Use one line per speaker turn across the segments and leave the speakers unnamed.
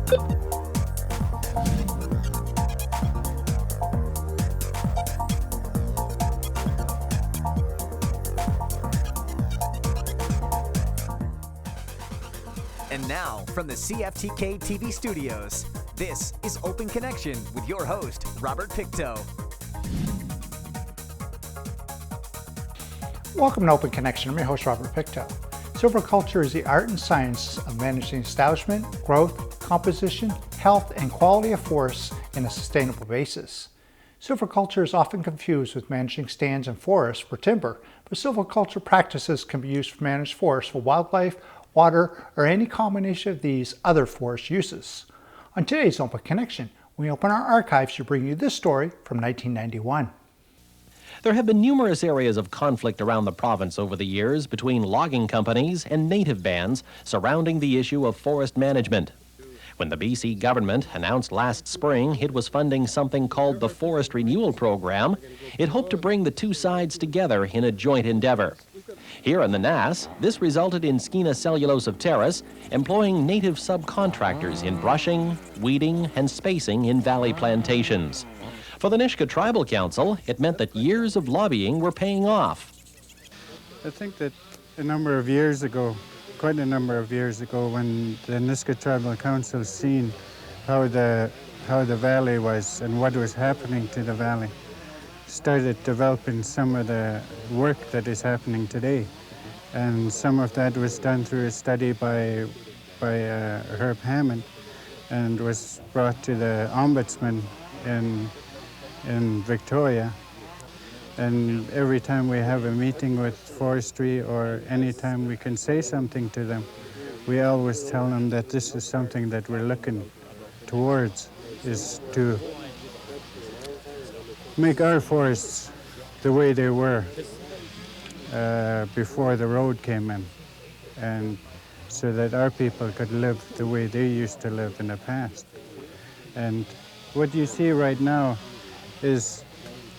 And now, from the CFTK-TV studios, this is Open Connection with your host, Robert Pictou.
Welcome to Open Connection. I'm your host, Robert Pictou. Silviculture is the art and science of managing establishment, growth, composition, health, and quality of forests in a sustainable basis. Silviculture is often confused with managing stands and forests for timber, but silviculture practices can be used to manage forests for wildlife, water, or any combination of these other forest uses. On today's Open Connection, we open our archives to bring you this story from 1991.
There have been numerous areas of conflict around the province over the years between logging companies and native bands surrounding the issue of forest management. When the BC government announced last spring it was funding something called the Forest Renewal Program, it hoped to bring the two sides together in a joint endeavor. Here in the Nass, this resulted in Skeena Cellulose of Terrace employing native subcontractors in brushing, weeding, and spacing in valley plantations. For the Nisga'a Tribal Council, it meant that years of lobbying were paying off.
I think that quite a number of years ago, when the Nisga'a Tribal Council seen how the valley was and what was happening to the valley, started developing some of the work that is happening today. And some of that was done through a study by Herb Hammond and was brought to the Ombudsman in Victoria. And every time we have a meeting with forestry or any time we can say something to them, we always tell them that this is something that we're looking towards, is to make our forests the way they were before the road came in, and so that our people could live the way they used to live in the past. And what you see right now is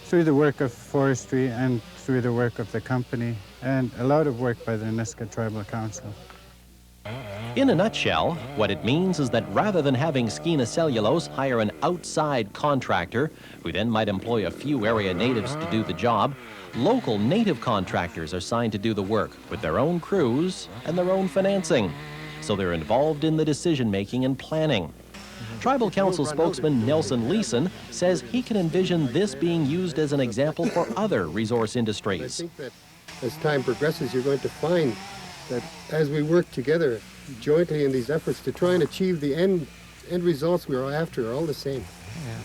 through the work of forestry and through the work of the company and a lot of work by the Nisga'a Tribal Council.
In a nutshell, what it means is that rather than having Skeena Cellulose hire an outside contractor, who then might employ a few area natives to do the job, local native contractors are signed to do the work with their own crews and their own financing. So they're involved in the decision-making and planning. Tribal Council spokesman Nelson Leeson says he can envision this being used as an example for other resource industries.
I think that as time progresses, you're going to find that as we work together jointly in these efforts to try and achieve the end results we are after are all the same.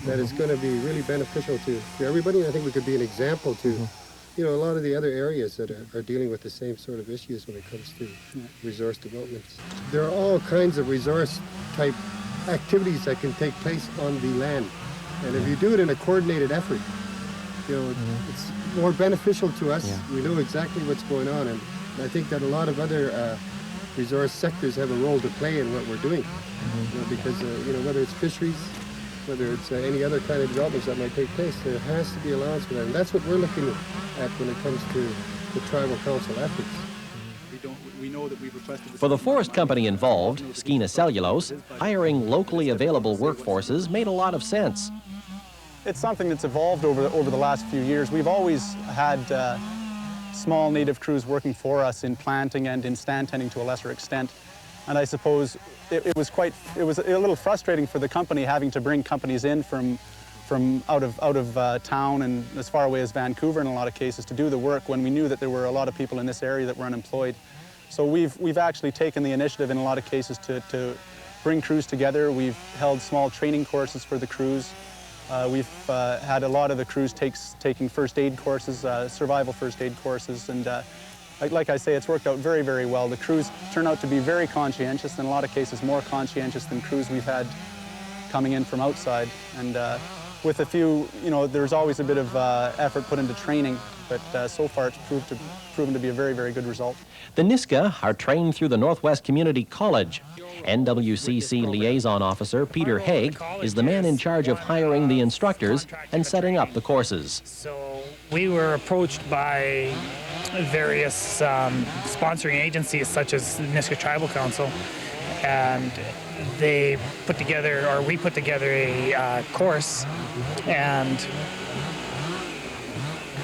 That is going to be really beneficial to everybody. And I think we could be an example to a lot of the other areas that are dealing with the same sort of issues when it comes to resource development. There are all kinds of resource type activities that can take place on the land. And if you do it in a coordinated effort, it's more beneficial to us. We know exactly what's going on, and I think that a lot of other resource sectors have a role to play in what we're doing. Because whether it's fisheries, whether it's any other kind of developments that might take place, there has to be allowance for that. And that's what we're looking at when it comes to the tribal council efforts.
For the forest company involved, Skeena Cellulose, hiring locally available workforces made a lot of sense.
It's something that's evolved over the last few years. We've always had small native crews working for us in planting and in stand tending to a lesser extent. And I suppose it was a little frustrating for the company having to bring companies in from out of town and as far away as Vancouver in a lot of cases to do the work when we knew that there were a lot of people in this area that were unemployed. So we've actually taken the initiative in a lot of cases to bring crews together. We've held small training courses for the crews. We've had a lot of the crews taking first aid courses, survival first aid courses, and like I say, it's worked out very, very well. The crews turn out to be very conscientious, in a lot of cases more conscientious than crews we've had coming in from outside. And with a few, there's always a bit of effort put into training, but so far it's proven to be a very, very good result.
The Nisga'a are trained through the Northwest Community College. NWCC Liaison Officer Peter Haig is the man in charge of hiring the instructors and setting up the courses.
So we were approached by various sponsoring agencies such as Nisga'a Tribal Council, and they put together, or we put together a course and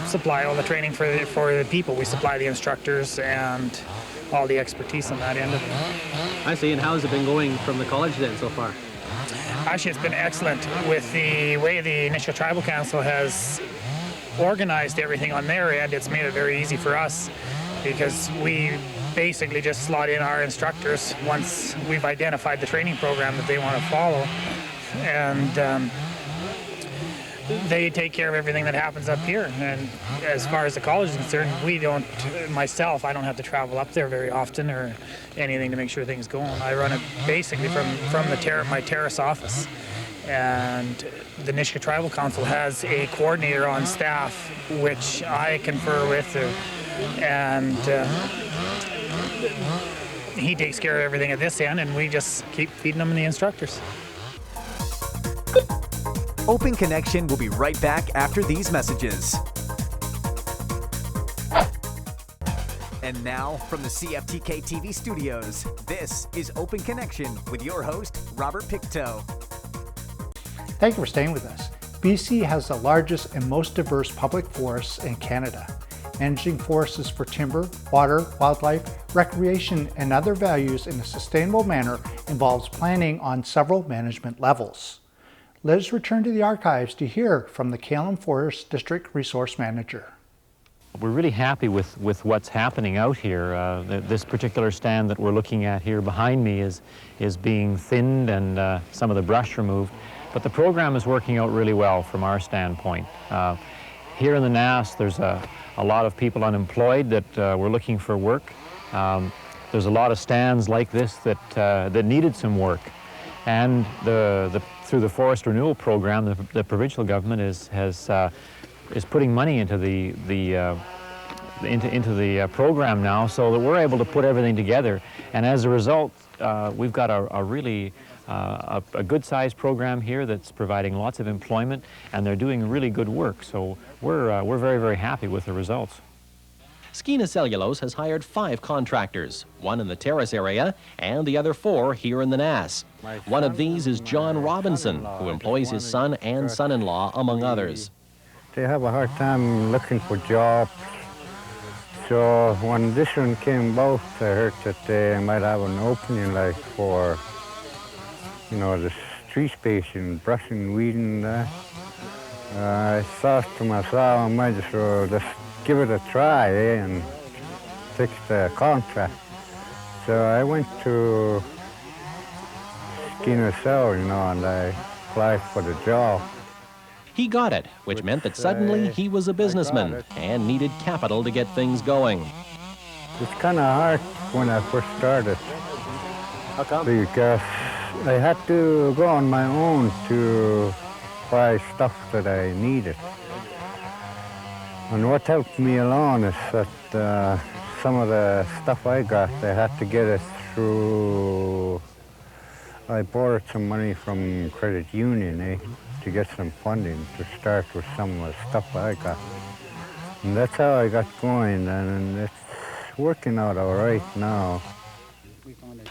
supply all the training for the people. We supply the instructors and all the expertise on that end of it.
I see. And how has it been going from the college then so far?
Actually, it's been excellent with the way the Nisga'a Tribal Council has organized everything on their end. It's made it very easy for us because we basically just slot in our instructors once we've identified the training program that they want to follow, and they take care of everything that happens up here. And as far as the college is concerned, we don't, myself, I don't have to travel up there very often or anything to make sure things go on. I run it basically from my terrace office. And the Nisga'a Tribal Council has a coordinator on staff, which I confer with, and he takes care of everything at this end, and we just keep feeding them the instructors.
Open Connection will be right back after these messages. And now, from the CFTK-TV studios, this is Open Connection with your host, Robert Pictou.
Thank you for staying with us. BC has the largest and most diverse public forests in Canada. Managing forests for timber, water, wildlife, recreation, and other values in a sustainable manner involves planning on several management levels. Let us return to the archives to hear from the Cailin Forest District Resource Manager.
We're really happy with what's happening out here. This particular stand that we're looking at here behind me is being thinned and some of the brush removed. But the program is working out really well from our standpoint. Here in the Nass, there's a lot of people unemployed that were looking for work. There's a lot of stands like this that needed some work. And through the Forest Renewal Program, the provincial government is putting money into the program now, so that we're able to put everything together. And as a result, we've got a really good-sized program here that's providing lots of employment, and they're doing really good work. So we're very, very happy with the results.
Skeena Cellulose has hired 5 contractors, 1 in the terrace area and the other 4 here in the Nass. One of these is John Robinson, who employs his son and son-in-law, among others.
They have a hard time looking for jobs. So when this one came about, I heard that they might have an opening like for, the tree spacing, brushing, weeding. I thought to myself, I might as well just give it a try and fix the contract. So I went to Skeena Cell, and I applied for the job.
He got it, which meant that suddenly he was a businessman and needed capital to get things going.
It's kind of hard when I first started.
How come?
Because I had to go on my own to buy stuff that I needed. And what helped me along is that some of the stuff I got, I had to get it through, I borrowed some money from credit union, to get some funding to start with some of the stuff I got. And that's how I got going, and it's working out all right now.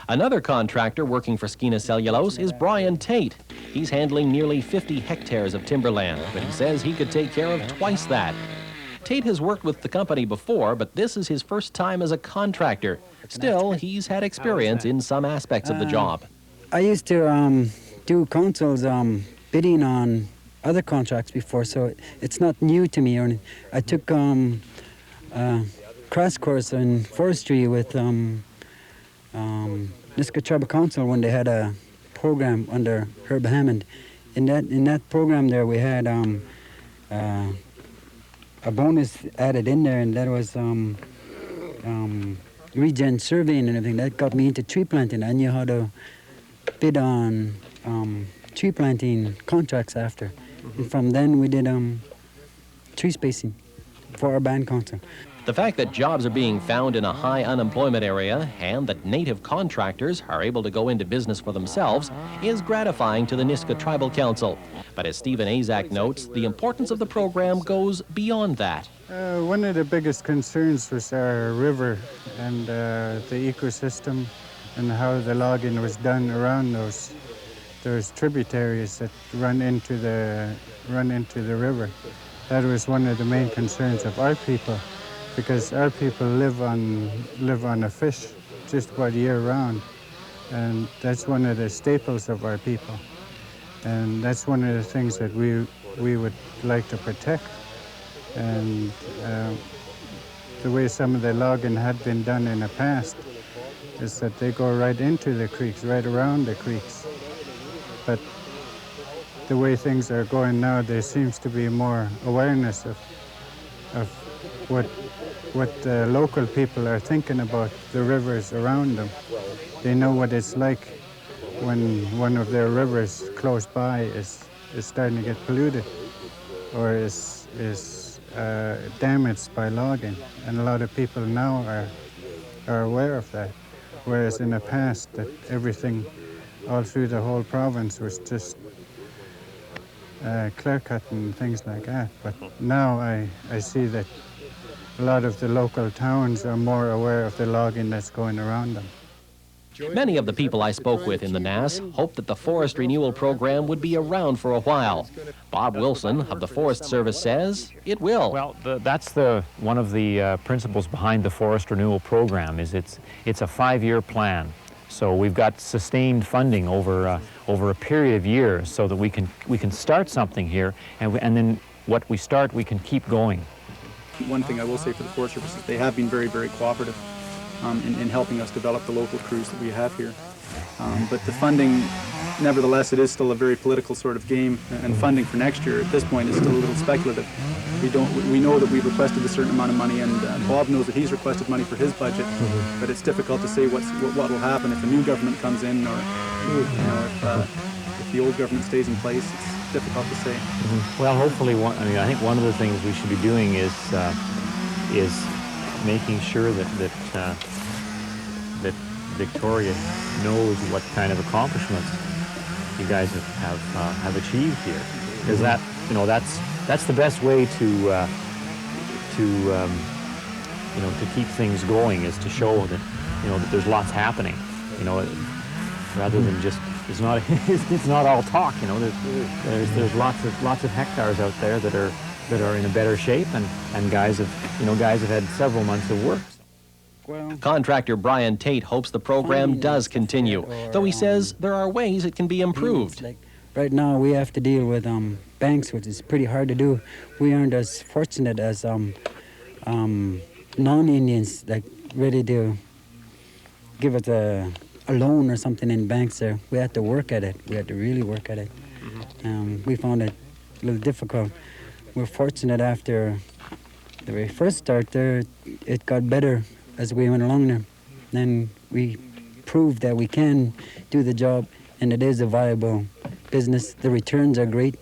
Another contractor working for Skeena Cellulose is Brian Tate. He's handling nearly 50 hectares of timberland, but he says he could take care of twice that. Tate has worked with the company before, but this is his first time as a contractor. Still, he's had experience in some aspects of the job.
I used to do council's bidding on other contracts before, so it's not new to me. I took a crash course in forestry with Nisga'a Tribal Council when they had a program under Herb Hammond. In that program there, we had a bonus added in there, and that was regen surveying and everything. That got me into tree planting. I knew how to bid on tree planting contracts after. And from then we did tree spacing for our band council.
The fact that jobs are being found in a high unemployment area and that native contractors are able to go into business for themselves is gratifying to the Nisga'a Tribal Council. But as Stephen Azak notes, the importance of the program goes beyond that.
One of the biggest concerns was our river and the ecosystem and how the logging was done around those tributaries that run into the river. That was one of the main concerns of our people, because our people live on a fish just about year round, and that's one of the staples of our people, and that's one of the things that we would like to protect. And the way some of the logging had been done in the past is that they go right into the creeks, right around the creeks. But the way things are going now, there seems to be more awareness of what the local people are thinking about the rivers around them. They know what it's like when one of their rivers close by is starting to get polluted or is damaged by logging, and a lot of people now are aware of that, whereas in the past that everything all through the whole province was just clear cut and things like that. But now I see that a lot of the local towns are more aware of the logging that's going around them.
Many of the people I spoke with in the NAS hoped that the forest renewal program would be around for a while. Bob Wilson of the Forest Service says it will.
Well, that's one of the principles behind the forest renewal program. Is it's a 5-year plan. So we've got sustained funding over a period of years, so that we can start something here, and then what we start we can keep going.
One thing I will say for the Forest Service is they have been very, very cooperative in helping us develop the local crews that we have here. But the funding, nevertheless, it is still a very political sort of game, and funding for next year at this point is still a little speculative. We know that we've requested a certain amount of money, and Bob knows that he's requested money for his budget, but it's difficult to say what will happen if a new government comes in, or if the old government stays in place. It's difficult to say.
Well, hopefully, I think one of the things we should be doing is making sure that Victoria knows what kind of accomplishments you guys have achieved here, because that's the best way to keep things going, is to show that that there's lots happening, rather than just it's not all talk. There's lots of hectares out there that are in a better shape, and guys have had several months of work.
Contractor Brian Tate hopes the program does continue, though he says there are ways it can be improved.
Right now we have to deal with banks, which is pretty hard to do. We aren't as fortunate as non-Indians, like ready to give us a loan or something in banks there. We had to work at it. We had to really work at it. We found it a little difficult. We're fortunate after the very first start there, it got better as we went along there. Then we proved that we can do the job, and it is a viable business. The returns are great.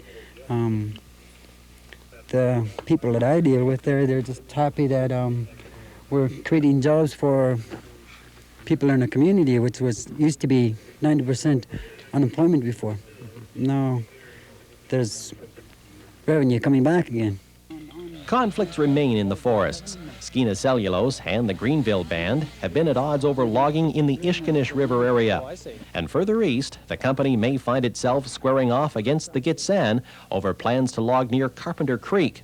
The people that I deal with there, they're just happy that we're creating jobs for people in the community, which used to be 90% unemployment before. Now there's revenue coming back again.
Conflicts remain in the forests. Skeena Cellulose and the Greenville Band have been at odds over logging in the Ishkanish River area. And further east, the company may find itself squaring off against the Gitxsan over plans to log near Carpenter Creek.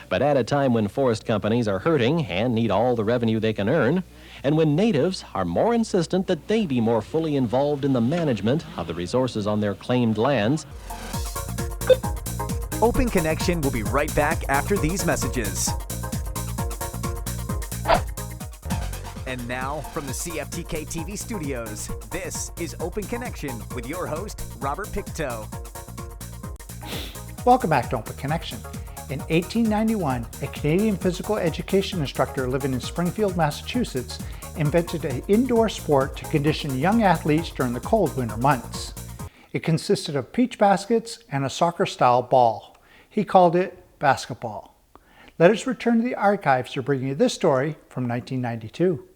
But at a time when forest companies are hurting and need all the revenue they can earn, and when natives are more insistent that they be more fully involved in the management of the resources on their claimed lands.
Open Connection will be right back after these messages. And now, from the CFTK-TV studios, this is Open Connection with your host, Robert Pictou.
Welcome back to Open Connection. In 1891, a Canadian physical education instructor living in Springfield, Massachusetts, invented an indoor sport to condition young athletes during the cold winter months. It consisted of peach baskets and a soccer-style ball. He called it basketball. Let us return to the archives to bring you this story from 1992.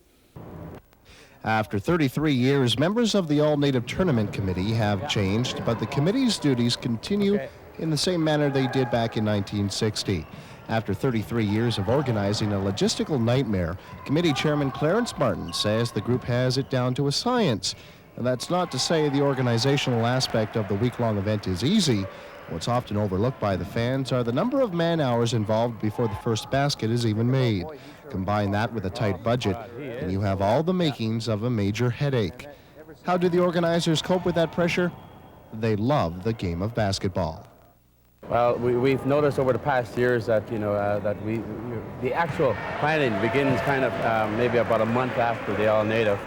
After 33 years, members of the All-Native Tournament Committee have changed, but the committee's duties continue in the same manner they did back in 1960. After 33 years of organizing a logistical nightmare, Committee Chairman Clarence Martin says the group has it down to a science. And that's not to say the organizational aspect of the week-long event is easy. What's often overlooked by the fans are the number of man-hours involved before the first basket is even made. Combine that with a tight budget, and you have all the makings of a major headache. How do the organizers cope with that pressure? They love the game of basketball.
Well, we've noticed over the past years that, the actual planning begins kind of maybe about a month after the All-Native.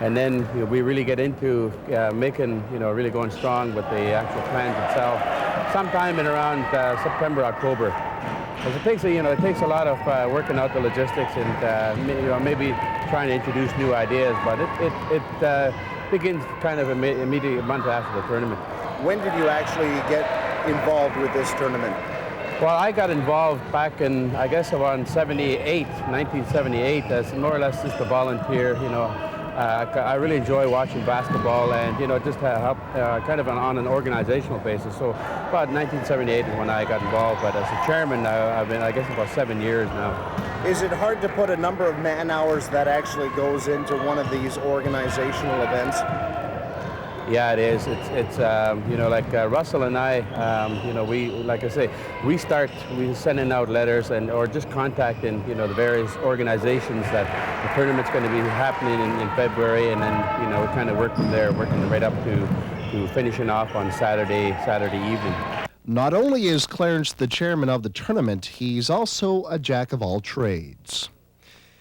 And then we really get into making, really going strong with the actual plans itself sometime in around September, October. Because it takes a lot of working out the logistics and maybe trying to introduce new ideas, but it begins kind of immediately a month after the tournament.
When did you actually get involved with this tournament?
Well, I got involved back in, I guess, around 1978, as more or less just a volunteer, I really enjoy watching basketball and, just to help kind of on an organizational basis. So about 1978 is when I got involved, but as a chairman, I've been, I guess, about 7 years now.
Is it hard to put a number of man hours that actually goes into one of these organizational events?
Yeah, it is. It's like Russell and I, we start sending out letters or just contacting, the various organizations that the tournament's going to be happening in February, and then, we kind of work from there, working right up to finishing off on Saturday evening.
Not only is Clarence the chairman of the tournament, he's also a jack of all trades.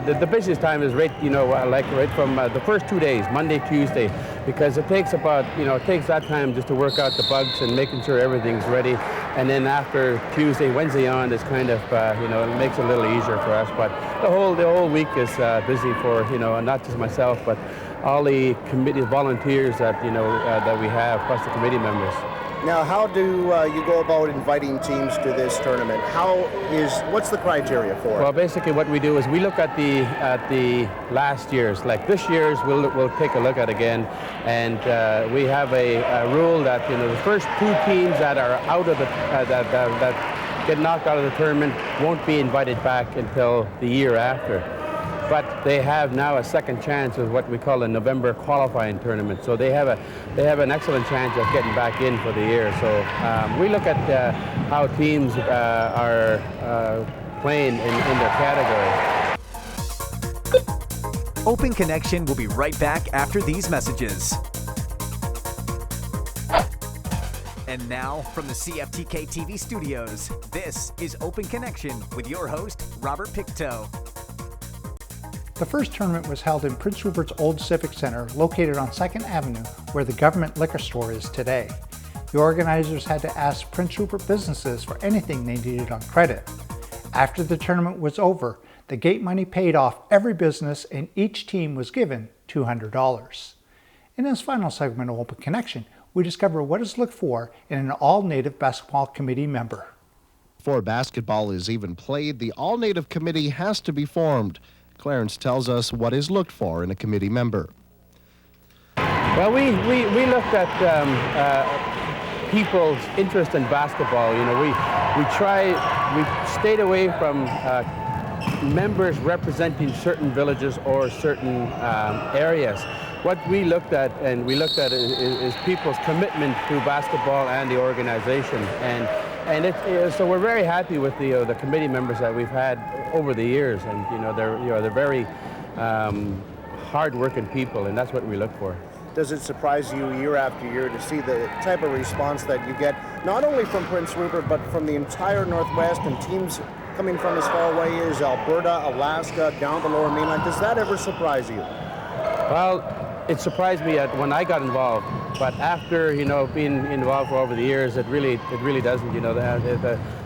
The busiest time is right from the first 2 days, Monday, Tuesday, because it takes that time just to work out the bugs and making sure everything's ready. And then after Tuesday, Wednesday on is kind of, it makes it a little easier for us. But the whole week is busy for, not just myself, but all the committee volunteers that, that we have, plus the committee members.
Now, how do you go about inviting teams to this tournament? What's the criteria for it?
Well, basically what we do is we look at the last year's. Like this year's, we'll take a look at again, and we have a rule that the first two teams that are out of that get knocked out of the tournament won't be invited back until the year after. But they have now a second chance of what we call a November qualifying tournament. So they have an excellent chance of getting back in for the year. So we look at how teams are playing in their category.
Open Connection will be right back after these messages. And now, from the CFTK-TV studios, this is Open Connection with your host, Robert Pictou.
The first tournament was held in Prince Rupert's old Civic Center, located on 2nd Avenue, where the government liquor store is today. The organizers had to ask Prince Rupert businesses for anything they needed on credit. After the tournament was over, the gate money paid off every business and each team was given $200. In this final segment of Open Connection, we discover what is looked for in an all-native basketball committee member.
Before basketball is even played, the all-native committee has to be formed. Clarence tells us what is looked for in a committee member.
Well, we looked at people's interest in basketball. We stayed away from members representing certain villages or certain areas. What we looked at, is people's commitment to basketball and the organization, so we're very happy with the committee members that we've had over the years, and they're very hard-working people, and that's what we look for.
Does it surprise you year after year to see the type of response that you get, not only from Prince Rupert, but from the entire Northwest and teams coming from as far away as Alberta, Alaska, down the Lower Mainland? Does that ever surprise you?
Well, it surprised me when I got involved, but after being involved for over the years, it really doesn't.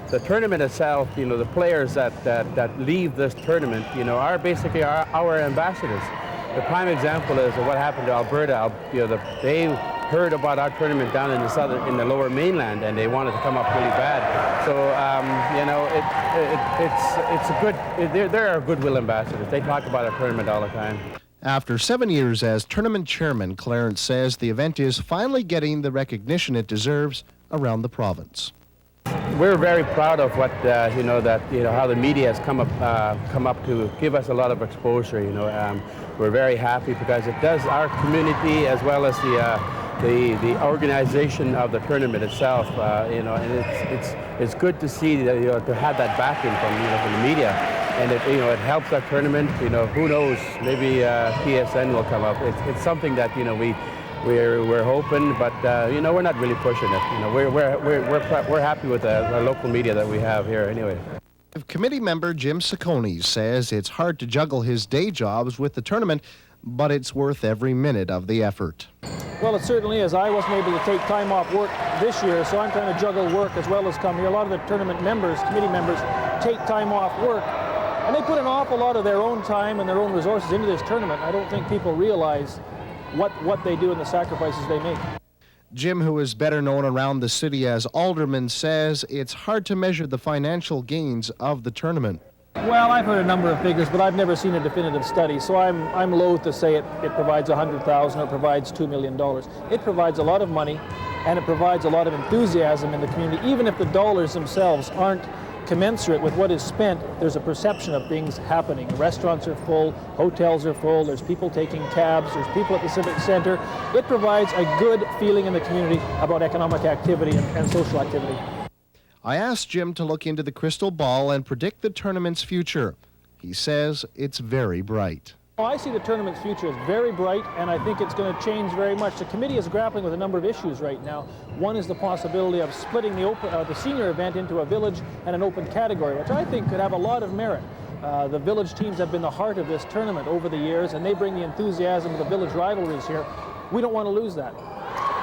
The tournament itself, the players that leave this tournament, are basically our ambassadors. The prime example is what happened to Alberta. They heard about our tournament down in the Lower Mainland, and they wanted to come up really bad. So it's a good. They're our goodwill ambassadors. They talk about our tournament all the time.
After 7 years as tournament chairman, Clarence says the event is finally getting the recognition it deserves around the province.
we're very proud of what how the media has come up to give us a lot of exposure. We're very happy because it does our community as well as the organization of the tournament itself. And it's good to see that, to have that backing from the media, and it helps our tournament. Who knows? Maybe PSN will come up. It's something that we're hoping, but we're not really pushing it. We're happy with our local media that we have here anyway.
Committee member Jim Ciccone says it's hard to juggle his day jobs with the tournament, but it's worth every minute of the effort.
Well, it certainly is. I wasn't able to take time off work this year, so I'm trying to juggle work as well as come here. A lot of the tournament members, committee members, take time off work, and they put an awful lot of their own time and their own resources into this tournament. I don't think people realize what they do and the sacrifices they make.
Jim, who is better known around the city as Alderman, says it's hard to measure the financial gains of the tournament.
Well, I've heard a number of figures, but I've never seen a definitive study, so I'm loath to say it provides $100,000 or provides $2 million. It provides a lot of money, and it provides a lot of enthusiasm in the community. Even if the dollars themselves aren't commensurate with what is spent, there's a perception of things happening. Restaurants are full, hotels are full, there's people taking cabs, there's people at the Civic Center. It provides a good feeling in the community about economic activity and social activity.
I asked Jim to look into the crystal ball and predict the tournament's future. He says it's very bright.
I see the tournament's future as very bright, and I think it's going to change very much. The committee is grappling with a number of issues right now. One is the possibility of splitting the senior event into a village and an open category, which I think could have a lot of merit. The village teams have been the heart of this tournament over the years, and they bring the enthusiasm of the village rivalries here. We don't want to lose that.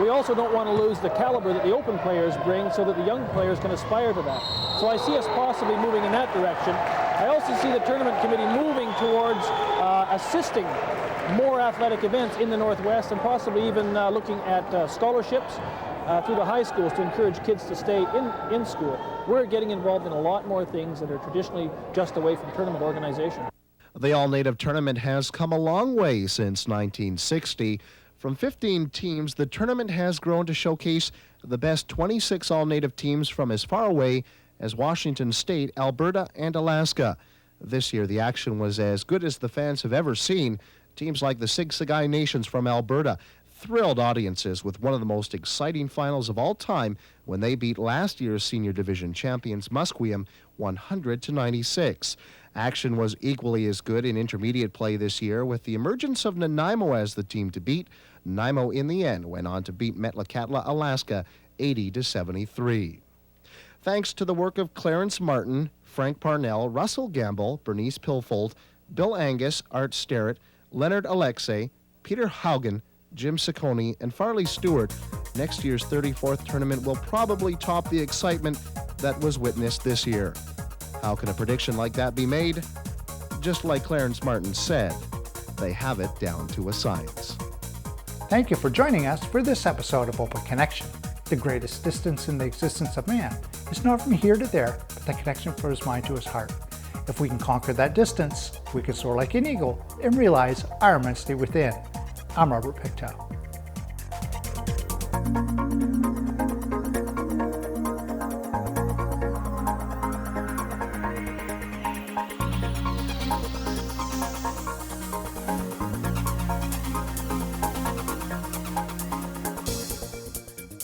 We also don't want to lose the caliber that the open players bring so that the young players can aspire to that. So I see us possibly moving in that direction. I also see the tournament committee moving towards assisting more athletic events in the Northwest and possibly even looking at scholarships through the high schools to encourage kids to stay in school. We're getting involved in a lot more things that are traditionally just away from tournament organization.
The All-Native Tournament has come a long way since 1960. From 15 teams, the tournament has grown to showcase the best 26 All-Native teams from as far away as Washington State, Alberta, and Alaska. This year, the action was as good as the fans have ever seen. Teams like the Siksika Nations from Alberta thrilled audiences with one of the most exciting finals of all time when they beat last year's senior division champions Musqueam 100-96. Action was equally as good in intermediate play this year, with the emergence of Nanaimo as the team to beat. Nanaimo, in the end, went on to beat Metlakatla, Alaska, 80-73. Thanks to the work of Clarence Martin, Frank Parnell, Russell Gamble, Bernice Pilfold, Bill Angus, Art Sterrett, Leonard Alexei, Peter Haugen, Jim Ciccone, and Farley Stewart, next year's 34th tournament will probably top the excitement that was witnessed this year. How can a prediction like that be made? Just like Clarence Martin said, they have it down to a science.
Thank you for joining us for this episode of Open Connection. The greatest distance in the existence of man is not from here to there, but the connection from his mind to his heart. If we can conquer that distance, we can soar like an eagle and realize our immensity within. I'm Robert Pictou.